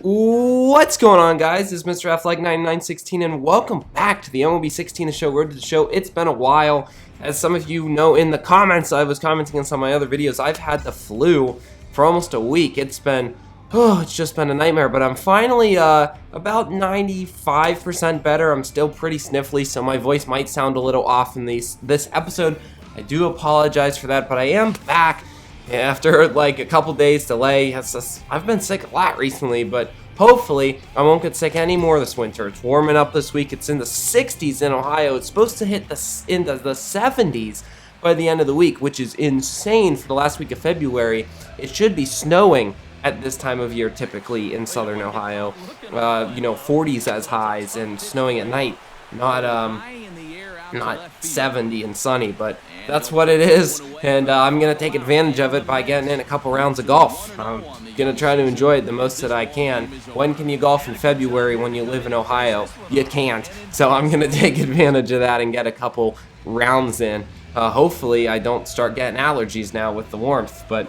What's going on, guys? This is Mr. F9916 and welcome back to the MLB 16 show, Road to the Show. It's been a while. As some of you know in the comments, I was commenting on some of my other videos, I've had the flu for almost a week. It's just been a nightmare, but I'm finally about 95% better. I'm still pretty sniffly, so my voice might sound a little off in this episode. I do apologize for that, but I am back. After like a couple days delay. I've been sick a lot recently, but hopefully I won't get sick anymore this winter. It's warming up this week. It's in the 60s in Ohio. It's supposed to hit into the 70s by the end of the week, which is insane for the last week of February. It should be snowing at this time of year typically in southern Ohio. 40s as highs and snowing at night. Not 70 and sunny, but that's what it is, and I'm going to take advantage of it by getting in a couple rounds of golf. I'm going to try to enjoy it the most that I can. When can you golf in February when you live in Ohio? You can't. So I'm going to take advantage of that and get a couple rounds in. Hopefully I don't start getting allergies now with the warmth, but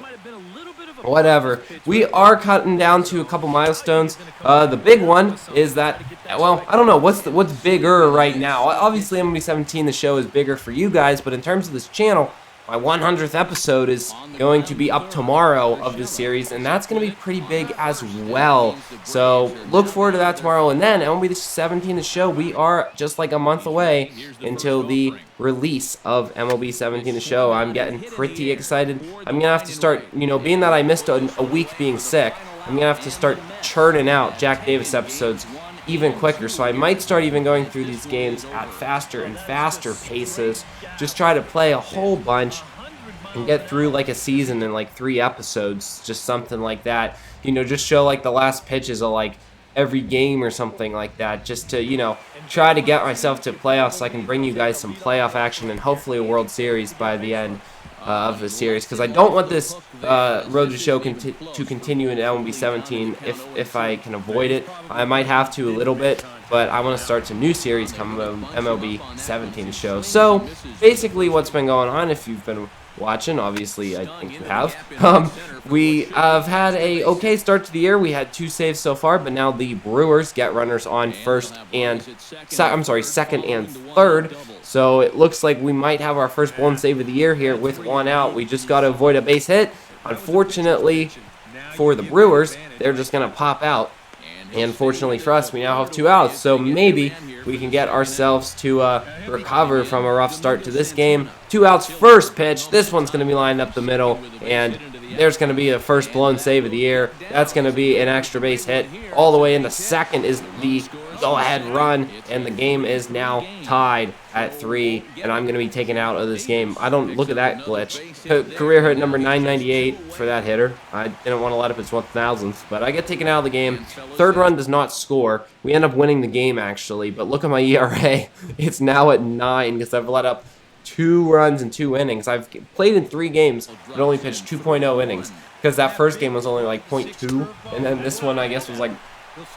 whatever. We are cutting down to a couple milestones. The big one is that, well, I don't know what's bigger right now. Obviously, MLB 17, the show, is bigger for you guys, but in terms of this channel, my 100th episode is going to be up tomorrow of this series, and that's going to be pretty big as well. So look forward to that tomorrow. And then MLB 17, the show, we are just like a month away until the release of MLB 17, the show. I'm getting pretty excited. I'm going to have to start, being that I missed a week being sick, I'm going to have to start churning out Jack Davis episodes even quicker. So I might start even going through these games at faster and faster paces. Just try to play a whole bunch and get through like a season in like 3 episodes, just something like that. Just show like the last pitches of like every game or something like that, just to try to get myself to playoffs so I can bring you guys some playoff action and hopefully a World Series by the end of the series, because I don't want this road to show to continue in MLB 17 if I can avoid it. I might have to a little bit, but I want to start some new series coming from MLB 17 show. So basically what's been going on, if you've been watching, obviously I think you have, we have had a okay start to the year. We had 2 saves so far, but now the Brewers get runners on second and third. So it looks like we might have our first blown save of the year here with 1 out. We just got to avoid a base hit. Unfortunately for the Brewers, they're just going to pop out. And fortunately for us, we now have 2 outs. So maybe we can get ourselves to recover from a rough start to this game. 2 outs, first pitch. This one's going to be lined up the middle, and there's going to be a first blown save of the year. That's going to be an extra base hit. All the way into second is the go-ahead run, and the game is now tied at 3, and I'm going to be taken out of this game. I don't look at that glitch. Career hit number 998 for that hitter. I didn't want to let up his 1,000th, but I get taken out of the game. Third run does not score. We end up winning the game, actually, but look at my ERA. It's now at 9 because I've let up 2 runs in 2 innings. I've played in 3 games but only pitched 2.0 innings because that first game was only like 0.2, and then this one I guess was like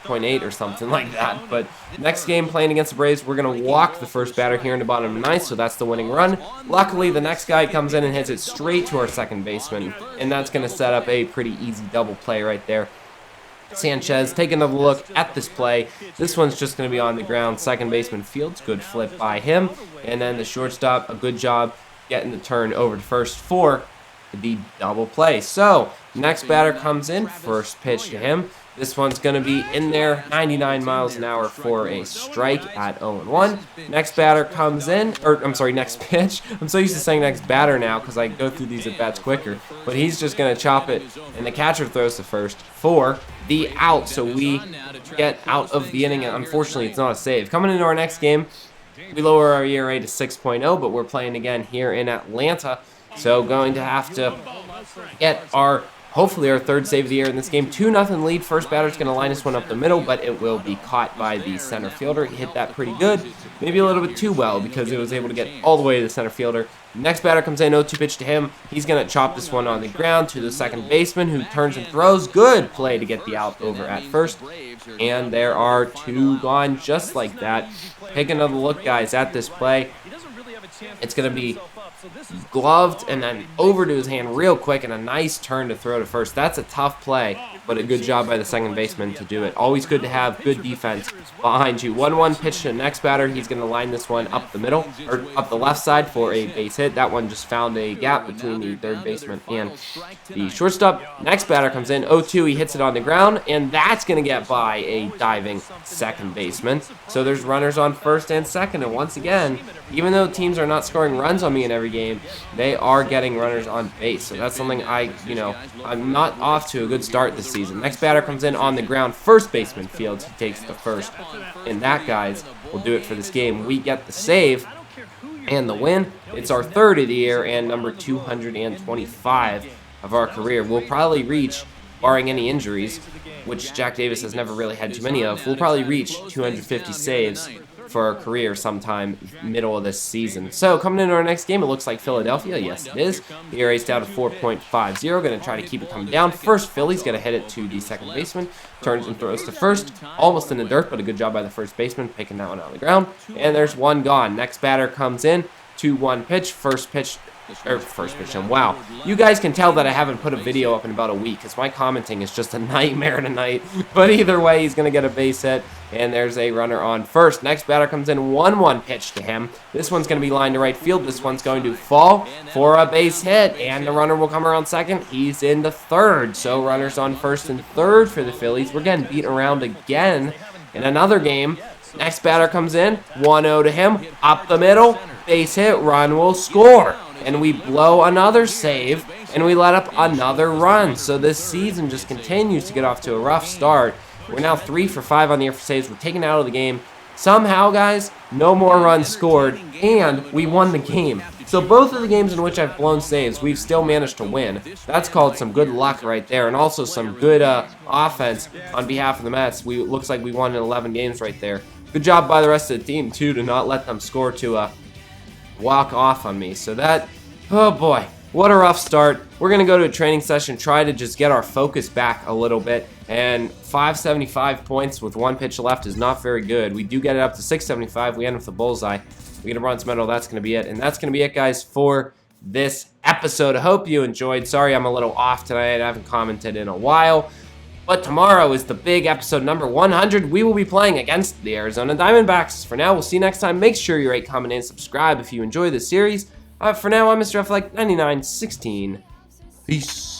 0.8 or something like that. But next game, playing against the Braves, we're going to walk the first batter here in the bottom of the 9th, so that's the winning run. Luckily, the next guy comes in and hits it straight to our second baseman, and that's going to set up a pretty easy double play right there. Sanchez, take another look at this play. This one's just going to be on the ground. Second baseman Fields, good flip by him. And then the shortstop, a good job getting the turn over to first for the double play. So, next batter comes in, first pitch to him. This one's going to be in there, 99 miles an hour for a strike at 0-1. Next batter comes in, next pitch. I'm so used to saying next batter now because I go through these at-bats quicker. But he's just going to chop it, and the catcher throws to first for the out. So we get out of the inning, and unfortunately it's not a save. Coming into our next game, we lower our ERA to 6.0, but we're playing again here in Atlanta. So going to have to get hopefully our 3rd save of the year in this game. 2-0 lead. First batter's going to line this one up the middle, but it will be caught by the center fielder. He hit that pretty good. Maybe a little bit too well because it was able to get all the way to the center fielder. Next batter comes in, 0-2 pitch to him. He's going to chop this one on the ground to the second baseman, who turns and throws. Good play to get the out over at first. And there are 2 gone just like that. Take another look, guys, at this play. It's going to be gloved and then over to his hand real quick, and a nice turn to throw to first. That's a tough play but a good job by the second baseman to do it. Always good to have good defense behind you. 1-1 pitch to the next batter. He's going to line this one up the middle, or up the left side for a base hit. That one just found a gap between the third baseman and the shortstop. Next batter comes in, 0-2. He hits it on the ground, and that's going to get by a diving second baseman. So there's runners on first and second, and once again, even though teams are not scoring runs on me in every game, they are getting runners on base. So that's something I'm not off to a good start this season. Next batter comes in on the ground, first baseman fields. He takes the first, and that, guys, will do it for this game. We get the save and the win. It's our third of the year and number 225 of our career. We'll probably reach, barring any injuries, which Jack Davis has never really had too many of, we'll probably reach 250 saves for our career sometime middle of this season. So coming into our next game, it looks like Philadelphia. Yes, it is. The ERA's down to 4.50. Going to try to keep it coming down. First, Philly's going to hit it to the second baseman. Turns and throws to first. Bases in the dirt, but a good job by the first baseman picking that one out on the ground. And there's one gone. Next batter comes in. 2-1 pitch. First pitch. Wow, you guys can tell that I haven't put a video up in about a week because my commenting is just a nightmare tonight. But either way, he's going to get a base hit, and there's a runner on first. Next batter comes in, 1-1 pitch to him. This one's going to be lined to right field. This one's going to fall for a base hit, and the runner will come around second. He's into third, so runners on first and third for the Phillies. We're getting beaten around again in another game. Next batter comes in, 1-0 to him, up the middle, base hit, run will score. And we blow another save, and we let up another run. So this season just continues to get off to a rough start. We're now 3 for 5 on the year for saves. We're taken out of the game. Somehow, guys, no more runs scored, and we won the game. So both of the games in which I've blown saves, we've still managed to win. That's called some good luck right there, and also some good offense on behalf of the Mets. Looks like we won in 11 games right there. Good job by the rest of the team, too, to not let them score to walk off on me. So that, oh boy, what a rough start. We're going to go to a training session, try to just get our focus back a little bit, and 575 points with one pitch left is not very good. We do get it up to 675. We end with a bullseye. We get a bronze medal. That's going to be it. And that's going to be it, guys, for this episode. I hope you enjoyed. Sorry I'm a little off tonight. I haven't commented in a while. But tomorrow is the big episode number 100. We will be playing against the Arizona Diamondbacks. For now, we'll see you next time. Make sure you rate, comment, and subscribe if you enjoy this series. For now, I'm Mr. F like 9916. Peace.